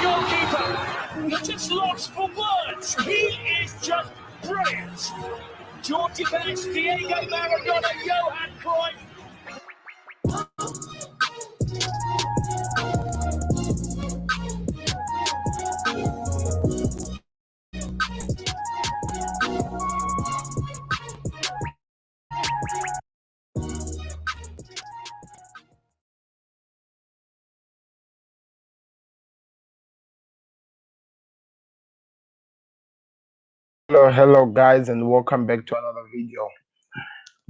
your keeper. You're just lost for words. He is just brilliant. George Best, Diego Maradona, Johan Cruyff. Hello guys, and welcome back to another video.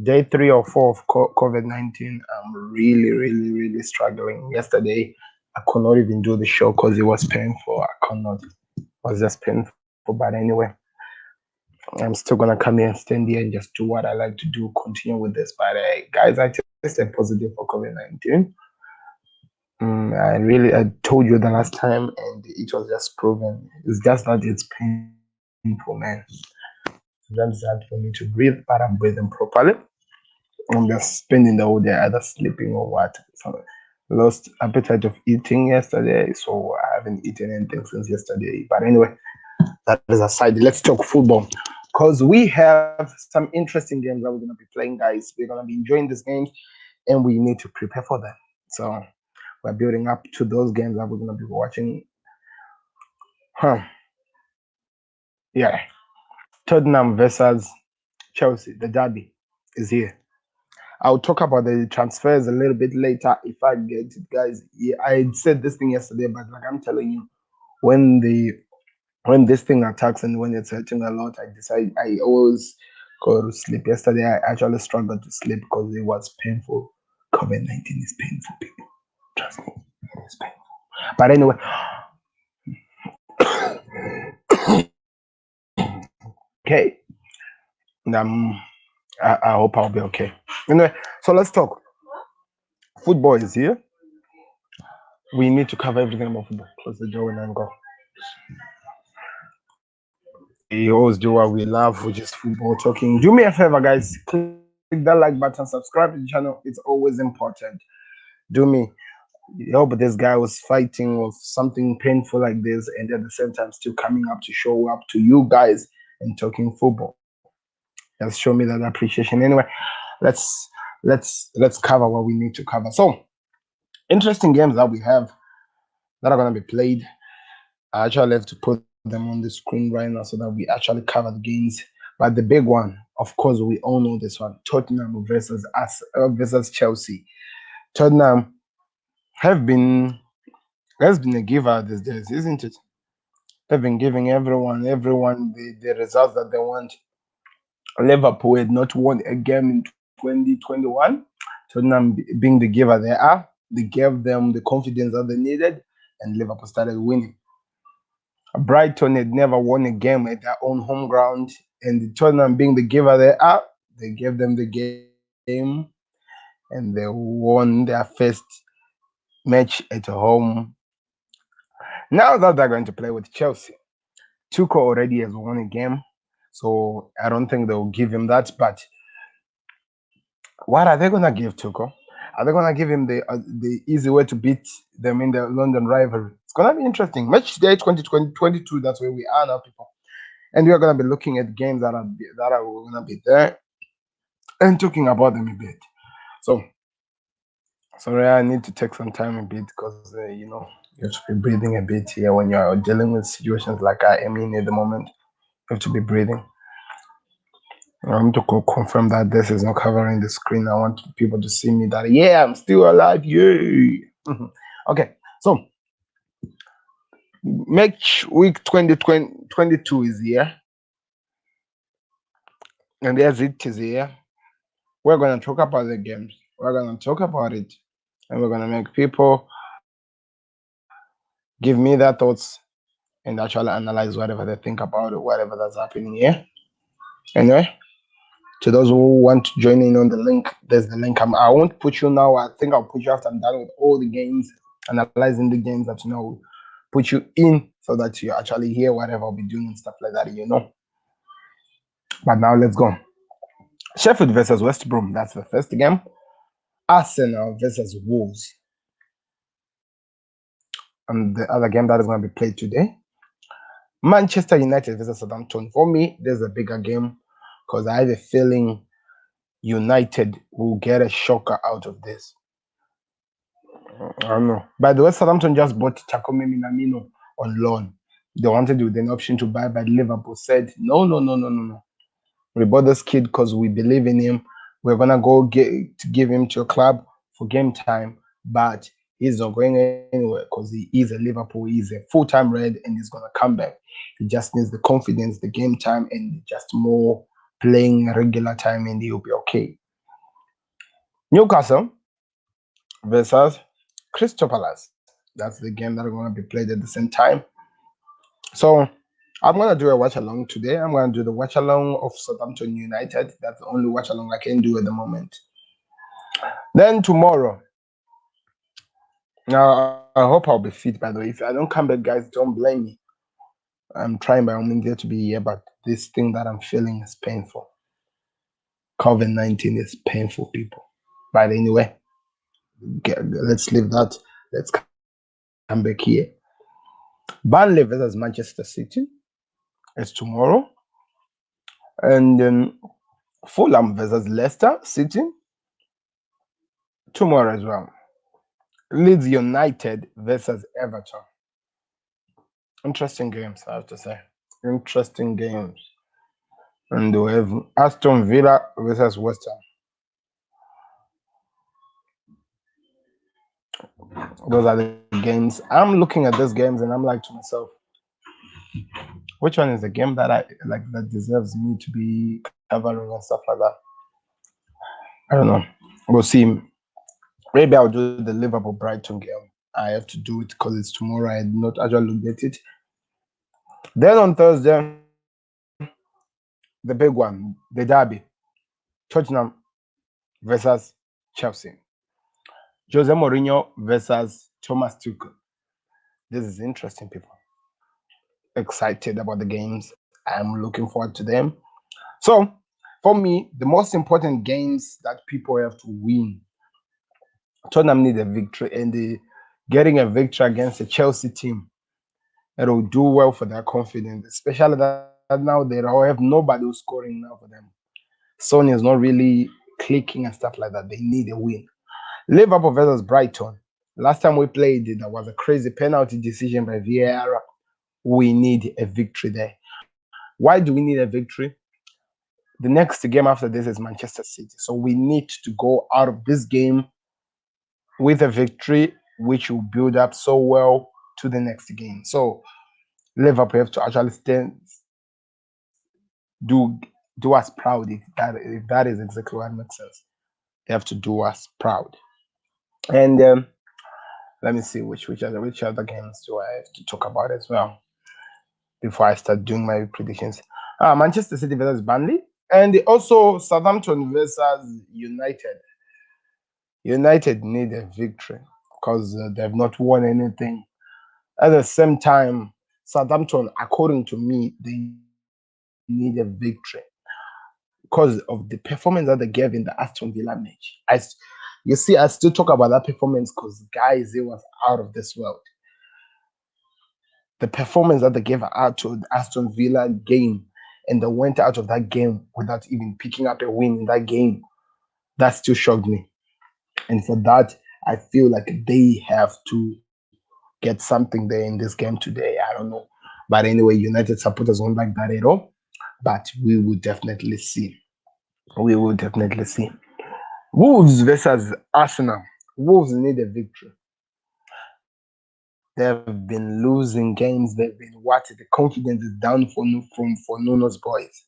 Day 3 or 4 of COVID-19. I'm really struggling. Yesterday I could not even do the show because it was painful. It was just painful. But anyway, I'm still gonna come here and stand here and just do what I like to do, continue with this. But guys, I tested positive for COVID-19. I told you the last time, and it was just proven. It's just that it's painful, man. It's hard for me to breathe, but I'm breathing properly. I'm just spending the whole day either sleeping or what. So lost appetite of eating yesterday, so I haven't eaten anything since yesterday. But anyway, that is aside. Let's talk football, because we have some interesting games that we're gonna be playing, guys. We're gonna be enjoying these games, and we need to prepare for them. So we're building up to those games that we're gonna be watching. Yeah. Tottenham versus Chelsea, the derby is here. I'll talk about the transfers a little bit later if I get it, guys. Yeah, I said this thing yesterday, but like I'm telling you, when this thing attacks and when it's hurting a lot, I always go to sleep. Yesterday, I actually struggled to sleep because it was painful. COVID-19 is painful, people. Trust me, it's painful. But anyway, okay. I hope I'll be okay. Anyway, so let's talk. Football is here. We need to cover everything about football. Close the door and go. We always do what we love, which is football talking. Do me a favor, guys. Click that like button, subscribe to the channel. It's always important. Do me. Help this guy was fighting with something painful like this, and at the same time still coming up to show up to you guys and talking football. Just show me that appreciation. Anyway, let's cover what we need to cover. So, interesting games that we have that are gonna be played. I actually have to put them on the screen right now so that we actually cover the games. But the big one, of course, we all know this one: Tottenham versus Chelsea. Tottenham has been a giver these days, isn't it? They've been giving everyone the results that they want. Liverpool had not won a game in 2021. Tottenham being the giver they are, they gave them the confidence that they needed, and Liverpool started winning. Brighton had never won a game at their own home ground, and the Tottenham being the giver they are, they gave them the game, and they won their first match at home. Now that they're going to play with Chelsea, Tuchel already has won a game, so I don't think they'll give him that. But what are they gonna give Tuchel? Are they gonna give him the easy way to beat them in the London rivalry? It's gonna be interesting. Match day 2022. That's where we are now, people. And we are going to be looking at games that are going to be there and talking about them a bit. So, sorry, I need to take some time a bit because, you have to be breathing a bit here when you are dealing with situations like I am in at the moment. You have to be breathing. I want to confirm that this is not covering the screen. I want people to see me that, yeah, I'm still alive. Yay. Okay, so match week 2022 is here. And as it is here, we're going to talk about the games. We're going to talk about it. And we're going to make people give me their thoughts and actually analyze whatever they think about it, whatever that's happening here. Anyway, to those who want to join in on the link, there's the link. I won't put you now. I think I'll put you after I'm done with all the games, analyzing the games that put you in so that you actually hear whatever I'll be doing and stuff like that, But now let's go. Sheffield versus West Brom. That's the first game. Arsenal versus Wolves. and the other game that is going to be played today. Manchester United versus Southampton. For me, there's a bigger game because I have a feeling United will get a shocker out of this. I don't know. By the way, Southampton just bought Chakome Minamino on loan. They wanted with an option to buy, but Liverpool said, no, no, no, no, no, no. We bought this kid because we believe in him. We're gonna go give him to a club for game time, but he's not going anywhere because he is a Liverpool. He's a full-time Red, and he's gonna come back. He just needs the confidence, the game time, and just more playing regular time, and he'll be okay. Newcastle versus Crystal Palace. That's the game that are going to be played at the same time. So I'm going to do a watch along today. I'm going to do the watch along of Southampton United. That's the only watch along I can do at the moment. Then tomorrow, now I hope I'll be fit, by the way. If I don't come back, guys, don't blame me. I'm trying by all means to be here, but this thing that I'm feeling is painful. COVID-19 is painful, people. But anyway, let's leave that. Let's come back here. Burnley versus Manchester City. It's tomorrow. And then Fulham versus Leicester City. Tomorrow as well. Leeds United versus Everton. Interesting games, I have to say. Interesting games. And we have Aston Villa versus West Ham. Those are the games. I'm looking at these games and I'm like to myself, which one is the game that I like that deserves me to be covering and stuff like that? I don't know. We'll see. Maybe I'll do the Liverpool Brighton game. I have to do it because it's tomorrow. I had not actually looked at it. Then on Thursday, the big one, the derby, Tottenham versus Chelsea. Jose Mourinho versus Thomas Tuchel. This is interesting, people. Excited about the games. I'm looking forward to them. So, for me, the most important games that people have to win. Tottenham need a victory, and getting a victory against a Chelsea team, it will do well for their confidence, especially that now they have nobody who's scoring now for them. Son is not really clicking and stuff like that. They need a win. Liverpool versus Brighton. Last time we played, there was a crazy penalty decision by Vieira. We need a victory there. Why do we need a victory? The next game after this is Manchester City. So we need to go out of this game with a victory, which will build up so well to the next game. So Liverpool have to actually do us proud if that is exactly what makes sense. They have to do us proud. And let me see which other games do I have to talk about as well before I start doing my predictions. Manchester City versus Burnley, and also Southampton versus United. United need a victory because they've not won anything. At the same time, Southampton, according to me, they need a victory because of the performance that they gave in the Aston Villa match. You see, I still talk about that performance because, guys, it was out of this world. The performance that they gave out to the Aston Villa game, and they went out of that game without even picking up a win in that game, that still shocked me. And for that, I feel like they have to get something there in this game today. I don't know. But anyway, United supporters won't like that at all. But we will definitely see. We will definitely see. Wolves versus Arsenal. Wolves need a victory. They've been losing games. They've been what? The confidence is down for Nuno's boys.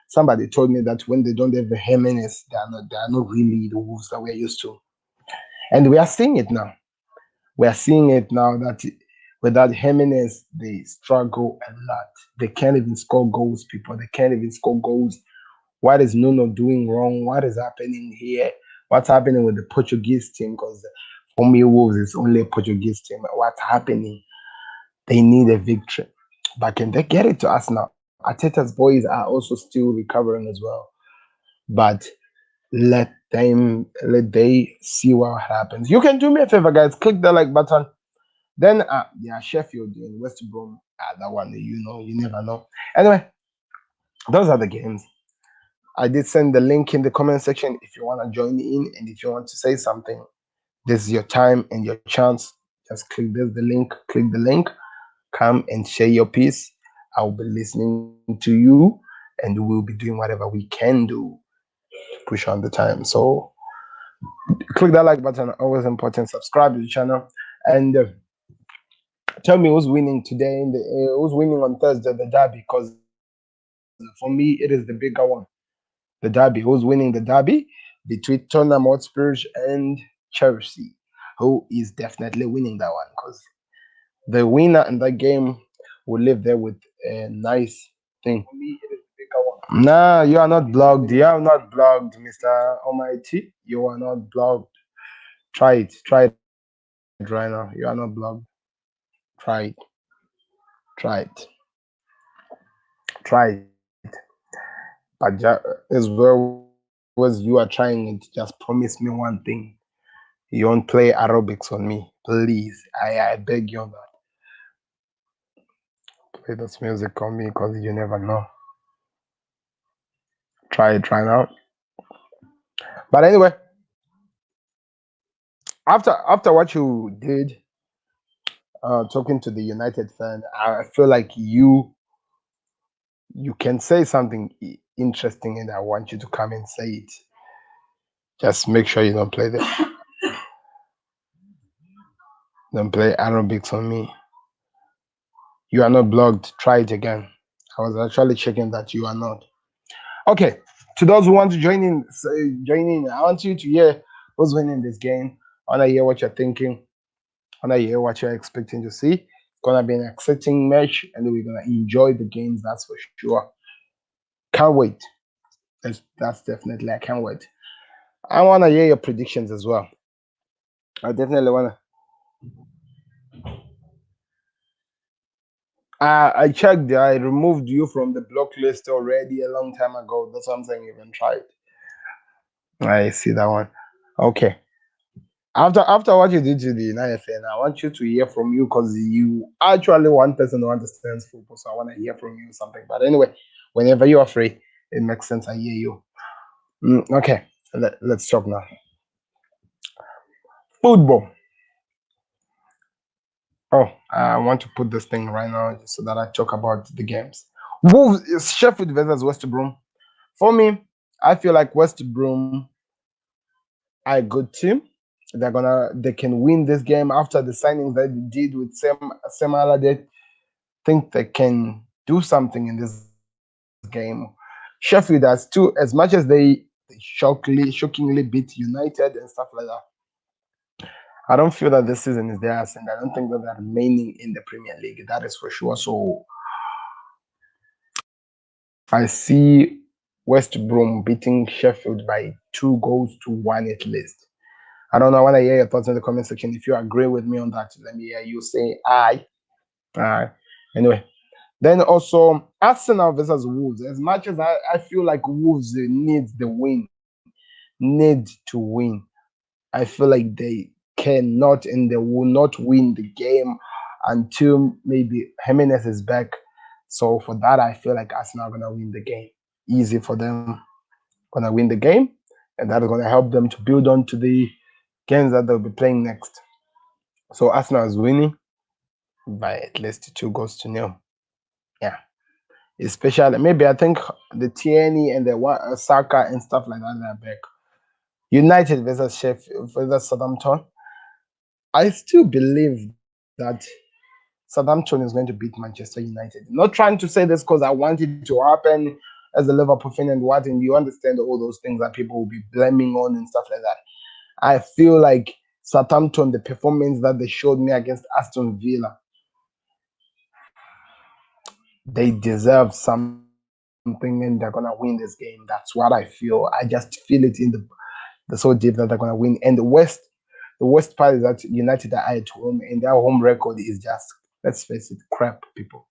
Somebody told me that when they don't have the Jimenez, they are not really the Wolves that we're used to. And we are seeing it now. We are seeing it now that without Jimenez, they struggle a lot. They can't even score goals, people. They can't even score goals. What is Nuno doing wrong? What is happening here? What's happening with the Portuguese team? Because for me, Wolves is only a Portuguese team. What's happening? They need a victory. But can they get it to us now? Arteta's boys are also still recovering as well. But let they see what happens. You can do me a favor, guys. Click the like button. Then yeah, Sheffield and West Brom. That one, you never know. Anyway, those are the games. I did send the link in the comment section if you want to join in and if you want to say something. This is your time and your chance. Just click the link, come and share your piece. I'll be listening to you and we'll be doing whatever we can do to push on the time. So click that like button, always important. Subscribe to the channel and tell me who's winning today who's winning on Thursday, the derby, because for me it is the bigger one. The derby, who's winning the derby between Tottenham Hotspur and Chelsea? Who is definitely winning that one? Because the winner in that game will live there with a nice thing. For me, it is the bigger one. Nah, you are not blocked. You are not blocked, Mr. Almighty. You are not blocked. Try it. Try it right now. You are not blocked. Try it. Try it. Try it. But as well as you are trying it, just promise me one thing. You won't play aerobics on me. Please. I beg you on that. Play this music on me because you never know. Try now. But anyway, after what you did, talking to the United fan, I feel like you can say something interesting, and I want you to come and say it. Just make sure you don't play aerobics on me. You are not blocked. Try it again. I was actually checking that you are not. Okay. To those who want to join in. I want you to hear who's winning this game. I want to hear what you're thinking. I want to hear what you're expecting to see. It's gonna be an exciting match, and we're gonna enjoy the games. That's for sure. Can't wait. That's definitely. I can't wait. I want to hear your predictions as well. I definitely want to. I checked. I removed you from the block list already a long time ago. That's what I'm saying. Even try it. I see that one. Okay. After what you did to the United fan, I want you to hear from you because you actually one person who understands football. So I want to hear from you something. But anyway, whenever you are free, it makes sense. I hear you. Okay. Let's talk now. Football. Oh, I want to put this thing right now so that I talk about the games. Wolves is Sheffield versus West Brom. For me, I feel like West Brom are a good team. They can win this game after the signings that they did with Sam Allardyce. Think they can do something in this game. Sheffield has two, as much as they shockingly beat United and stuff like that. I don't feel that this season is theirs, and I don't think that they're remaining in the Premier League. That is for sure. So I see West Brom beating Sheffield by 2 goals to 1 at least. I don't know. I want to hear your thoughts in the comment section. If you agree with me on that, let me hear you say aye. Aye. Anyway, then also Arsenal versus Wolves. As much as I feel like Wolves needs the win, need to win. I feel like they cannot and they will not win the game until maybe Jimenez is back. So for that, I feel like Arsenal are gonna win the game. Easy for them. Gonna win the game, and that is gonna help them to build on to the games that they'll be playing next. So Arsenal is winning by at least 2 goals to 0. Yeah. Especially maybe I think the Tierney and the Saka and stuff like that are back. United versus Sheffield versus Southampton. I still believe that Southampton is going to beat Manchester United. Not trying to say this because I want it to happen as a Liverpool fan and what, and you understand all those things that people will be blaming on and stuff like that. I feel like Southampton, the performance that they showed me against Aston Villa, they deserve something and they're gonna win this game. That's what I feel. I just feel it in the so deep that they're gonna win. And the worst part is that United are at home and their home record is just, let's face it, crap, people.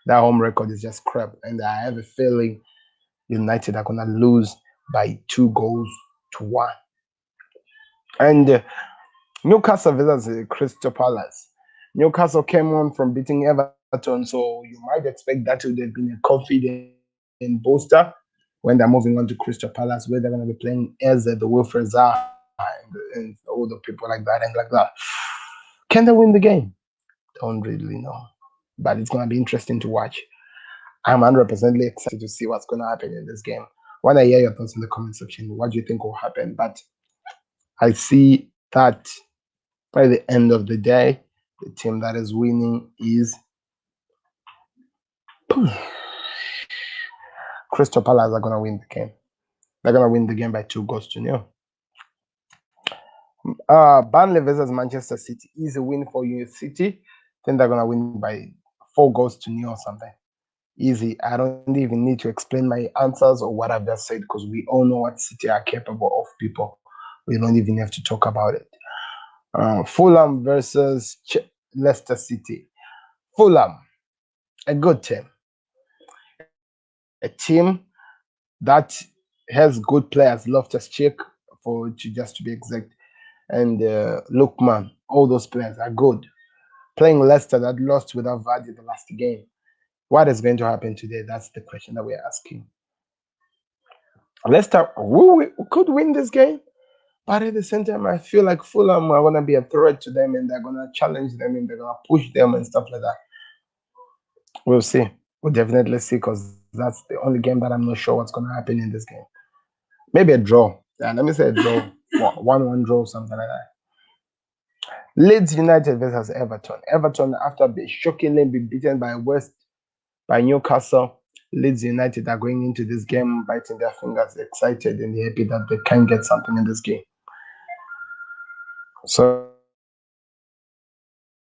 Their home record is just crap. And I have a feeling United are gonna lose by 2 goals to 1. And Newcastle versus Crystal Palace. Newcastle came on from beating Everton, so you might expect that would have been a confident booster when they're moving on to Crystal Palace, where they're going to be playing as the Wilfred Zaha and all the people like that and like that. Can they win the game? Don't really know, but it's going to be interesting to watch. I'm 100% excited to see what's going to happen in this game. Want to hear your thoughts in the comment section. What do you think will happen? But I see that by the end of the day, the team that is winning is Crystal Palace are going to win the game. They're going to win the game by 2-0. Burnley versus Manchester City is a win for you, City. Then they're going to win by 4-0 or something. Easy. I don't even need to explain my answers or what I've just said because we all know what City are capable of, people. We don't even have to talk about it. Fulham versus Leicester City. Fulham, a good team. A team that has good players, Loftus-Cheek, just to be exact, and Lookman. All those players are good. Playing Leicester that lost without Vardy the last game. What is going to happen today? That's the question that we're asking. Leicester could win this game, but at the same time, I feel like Fulham are going to be a threat to them and they're going to challenge them and they're going to push them and stuff like that. We'll see. We'll definitely see because that's the only game that I'm not sure what's going to happen in this game. Maybe a draw. Yeah, let me say a draw. 1-1 draw, something like that. Leeds United versus Everton. Everton, after being shockingly beaten by Newcastle, Leeds United are going into this game biting their fingers, excited and happy that they can get something in this game. So let's see what will happen.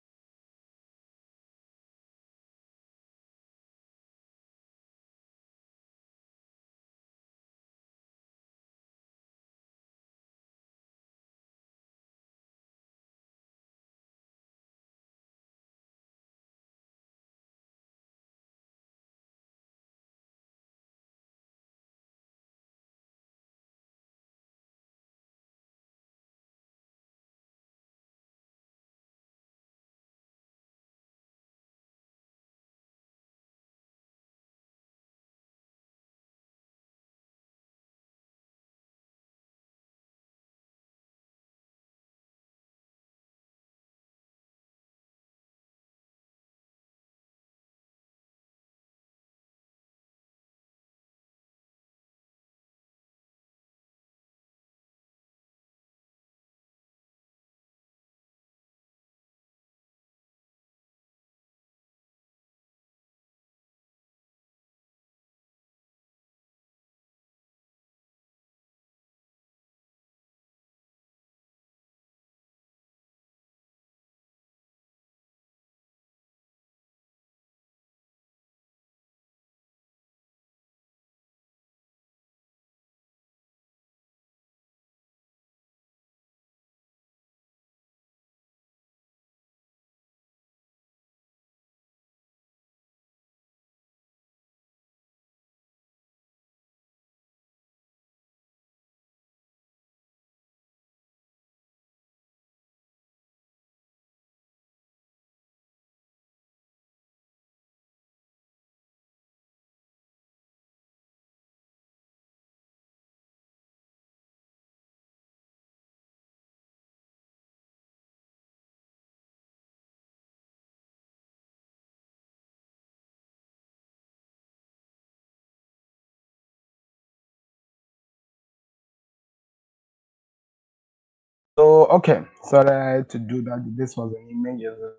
So okay, sorry to do that. This was an images and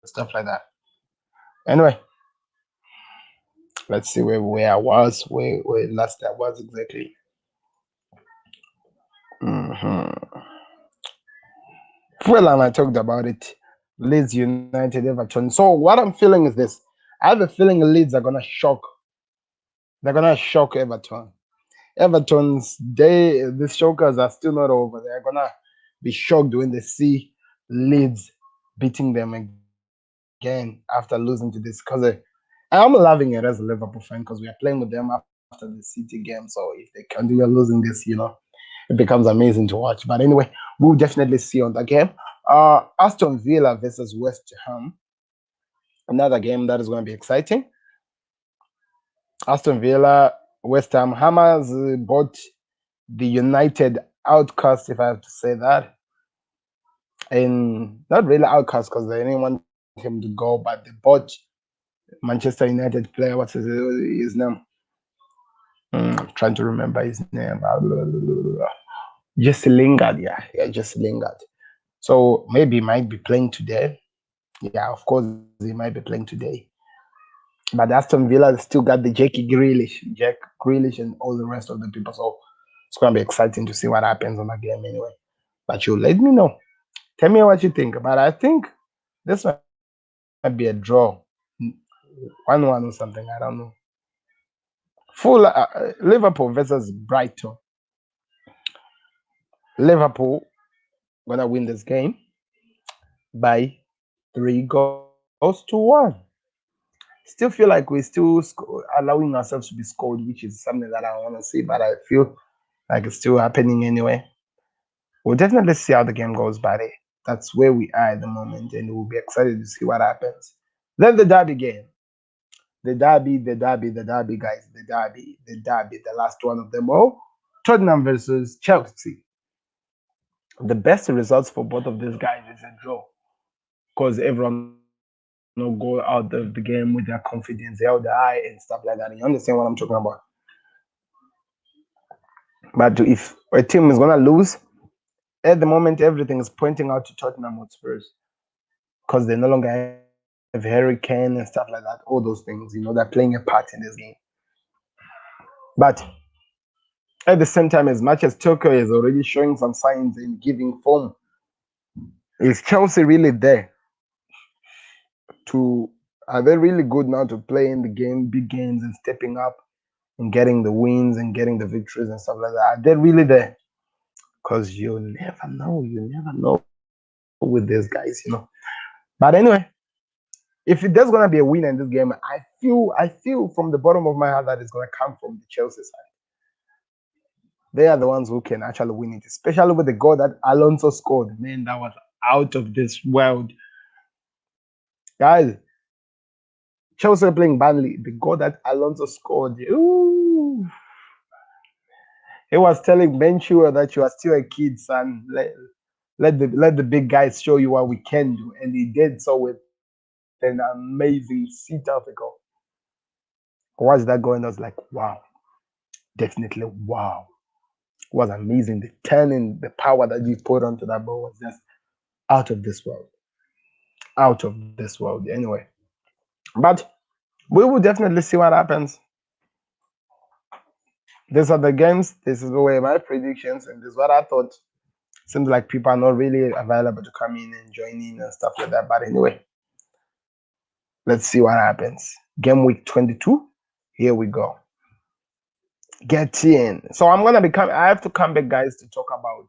stuff like that. Anyway, let's see where I was, where last I was exactly. hmm Well, and I talked about it. Leeds United, Everton. So what I'm feeling is this: I have a feeling Leeds are gonna shock. They're gonna shock Everton. Everton's day, the shockers are still not over. They're gonna be shocked when they see Leeds beating them again after losing to this. Because I'm loving it as a Liverpool fan because we are playing with them after the City game. So if they continue losing this, it becomes amazing to watch. But anyway, we'll definitely see on the game. Aston Villa versus West Ham. Another game that is going to be exciting. Aston Villa, West Ham. Hammers bought the United outcast, if I have to say that. And not really outcast because they didn't want him to go, but they bought Manchester United player. What's his name? I'm trying to remember his name. Jesse Lingard, yeah, Jesse Lingard. So maybe he might be playing today. Yeah, of course he might be playing today. But Aston Villa still got the Jack Grealish, and all the rest of the people. So it's gonna be exciting to see what happens on that game anyway. But you let me know. Tell me what you think. But I think this might be a draw, 1-1 or something. I don't know. Full Liverpool versus Brighton. Liverpool gonna win this game by 3 goals to 1. Still feel like we're still allowing ourselves to be scored, which is something that I want to see, but I feel like it's still happening anyway. We'll definitely see how the game goes, buddy. That's where we are at the moment, and we'll be excited to see what happens. Then the derby game. The derby, guys. The last one of them all. Tottenham versus Chelsea. The best results for both of these guys is a draw, because everyone will go out of the game with their confidence held high and stuff like that. You understand what I'm talking about? But if a team is gonna lose, at the moment everything is pointing out to Tottenham Hotspurs, because they no longer have Harry Kane and stuff like that. All those things, they're playing a part in this game. But at the same time, as much as Tokyo is already showing some signs in giving form, is Chelsea really there? Are they really good now to play in the big games and stepping up and getting the wins and getting the victories and stuff like that? Are they really there? Because you never know. You never know with these guys, But anyway, if there's gonna be a winner in this game, I feel from the bottom of my heart that it's gonna come from the Chelsea side. They are the ones who can actually win it, especially with the goal that Alonso scored. Man, that was out of this world. Guys, Chelsea are playing Burnley. The goal that Alonso scored, ooh, he was telling Ben Chilwell that you are still a kid, son. Let the big guys show you what we can do, and he did so with an amazing seat of a goal. Watch that goal, and I was like, wow, definitely wow. It was amazing. The turning, the power that he put onto that ball was just out of this world. Out of this world. Anyway, but we will definitely see what happens. These are the games. This is the way my predictions, and this is what I thought. Seems like people are not really available to come in and join in and stuff like that. But anyway, let's see what happens. Game week 22. Here we go. Get in. So I have to come back, guys, to talk about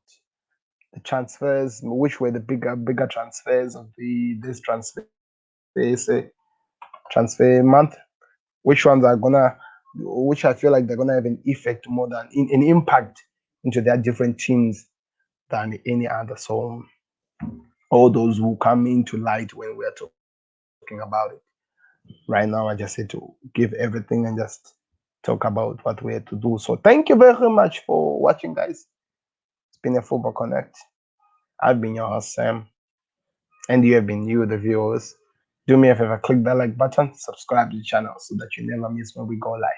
the transfers, which were the bigger transfers of this transfer month. Which ones are which I feel like they're gonna have an effect more than an impact into their different teams than any other. So all those will come into light when we're talking about it. Right now, I just had to give everything and just talk about what we had to do. So thank you very much for watching, guys. It's been a Football Connect. I've been your host, Sam, and you have been you, the viewers. Do me a favor, click that like button, subscribe to the channel so that you never miss when we go live.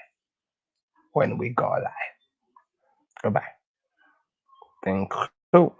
When we go live. Goodbye. Thank you.